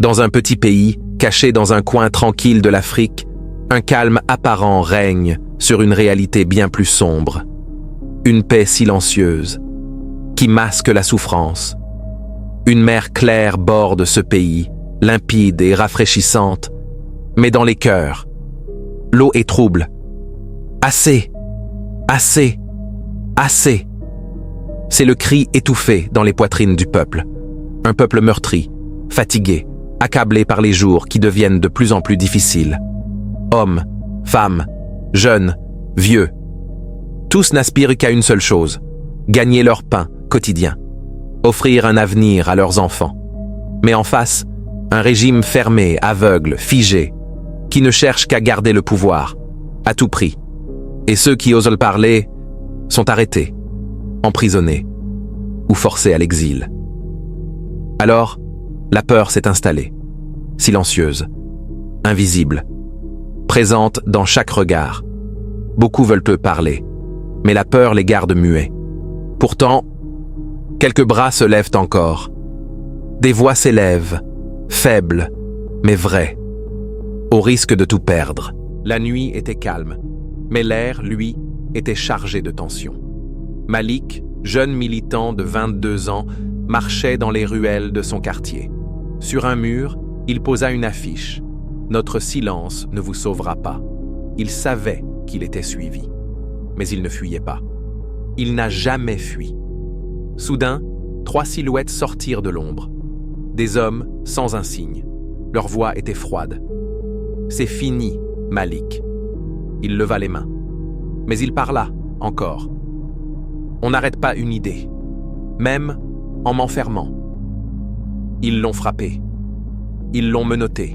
Dans un petit pays, caché dans un coin tranquille de l'Afrique, un calme apparent règne sur une réalité bien plus sombre. Une paix silencieuse, qui masque la souffrance. Une mer claire borde ce pays, limpide et rafraîchissante, mais dans les cœurs, l'eau est trouble. Assez, assez, assez. C'est le cri étouffé dans les poitrines du peuple. Un peuple meurtri, fatigué, accablé par les jours qui deviennent de plus en plus difficiles. Hommes, femmes, jeunes, vieux. Tous n'aspirent qu'à une seule chose, gagner leur pain quotidien, offrir un avenir à leurs enfants. Mais en face, un régime fermé, aveugle, figé, qui ne cherche qu'à garder le pouvoir, à tout prix. Et ceux qui osent le parler sont arrêtés, emprisonnés ou forcés à l'exil. Alors, la peur s'est installée, silencieuse, invisible, présente dans chaque regard. Beaucoup veulent eux parler, mais la peur les garde muets. Pourtant, quelques bras se lèvent encore. Des voix s'élèvent, faibles, mais vraies, au risque de tout perdre. La nuit était calme, mais l'air, lui, était chargé de tension. Malik, jeune militant de 22 ans, marchait dans les ruelles de son quartier. Sur un mur, il posa une affiche. « Notre silence ne vous sauvera pas ». Il savait qu'il était suivi, mais il ne fuyait pas. Il n'a jamais fui. Soudain, 3 silhouettes sortirent de l'ombre. Des hommes sans un signe. Leur voix était froide. « C'est fini, Malik ». Il leva les mains. Mais il parla, encore. « On n'arrête pas une idée, même en m'enfermant. » Ils l'ont frappé. Ils l'ont menotté.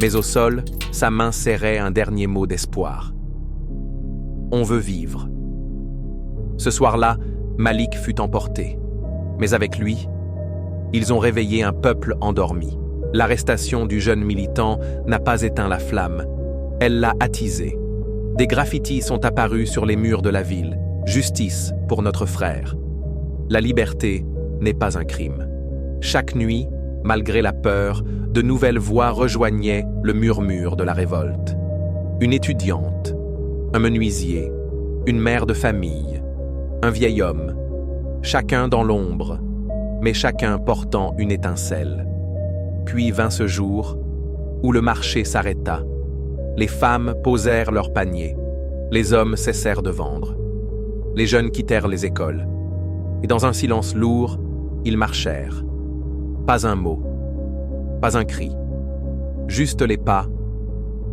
Mais au sol, sa main serrait un dernier mot d'espoir. « On veut vivre ». Ce soir-là, Malik fut emporté. Mais avec lui, ils ont réveillé un peuple endormi. L'arrestation du jeune militant n'a pas éteint la flamme. Elle l'a attisée. Des graffitis sont apparus sur les murs de la ville. « Justice pour notre frère ». La liberté n'est pas un crime. Chaque nuit, malgré la peur, de nouvelles voix rejoignaient le murmure de la révolte. Une étudiante, un menuisier, une mère de famille, un vieil homme, chacun dans l'ombre, mais chacun portant une étincelle. Puis vint ce jour où le marché s'arrêta. Les femmes posèrent leurs paniers, les hommes cessèrent de vendre. Les jeunes quittèrent les écoles, et dans un silence lourd, ils marchèrent. Pas un mot, pas un cri, juste les pas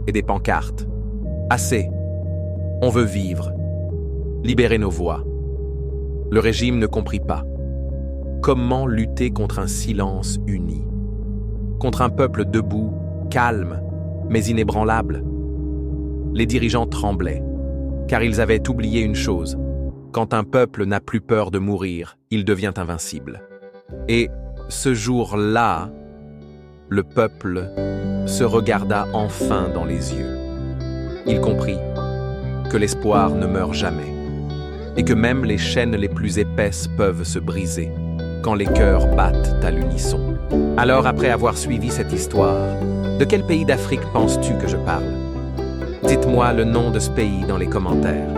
et des pancartes. Assez, on veut vivre, libérer nos voix. Le régime ne comprit pas. Comment lutter contre un silence uni? Contre un peuple debout, calme, mais inébranlable? Les dirigeants tremblaient, car ils avaient oublié une chose. Quand un peuple n'a plus peur de mourir, il devient invincible. Et ce jour-là, le peuple se regarda enfin dans les yeux. Il comprit que l'espoir ne meurt jamais, et que même les chaînes les plus épaisses peuvent se briser quand les cœurs battent à l'unisson. Alors, après avoir suivi cette histoire, de quel pays d'Afrique penses-tu que je parle? Dites-moi le nom de ce pays dans les commentaires.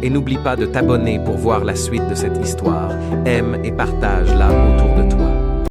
Et n'oublie pas de t'abonner pour voir la suite de cette histoire. Aime et partage-la autour de toi.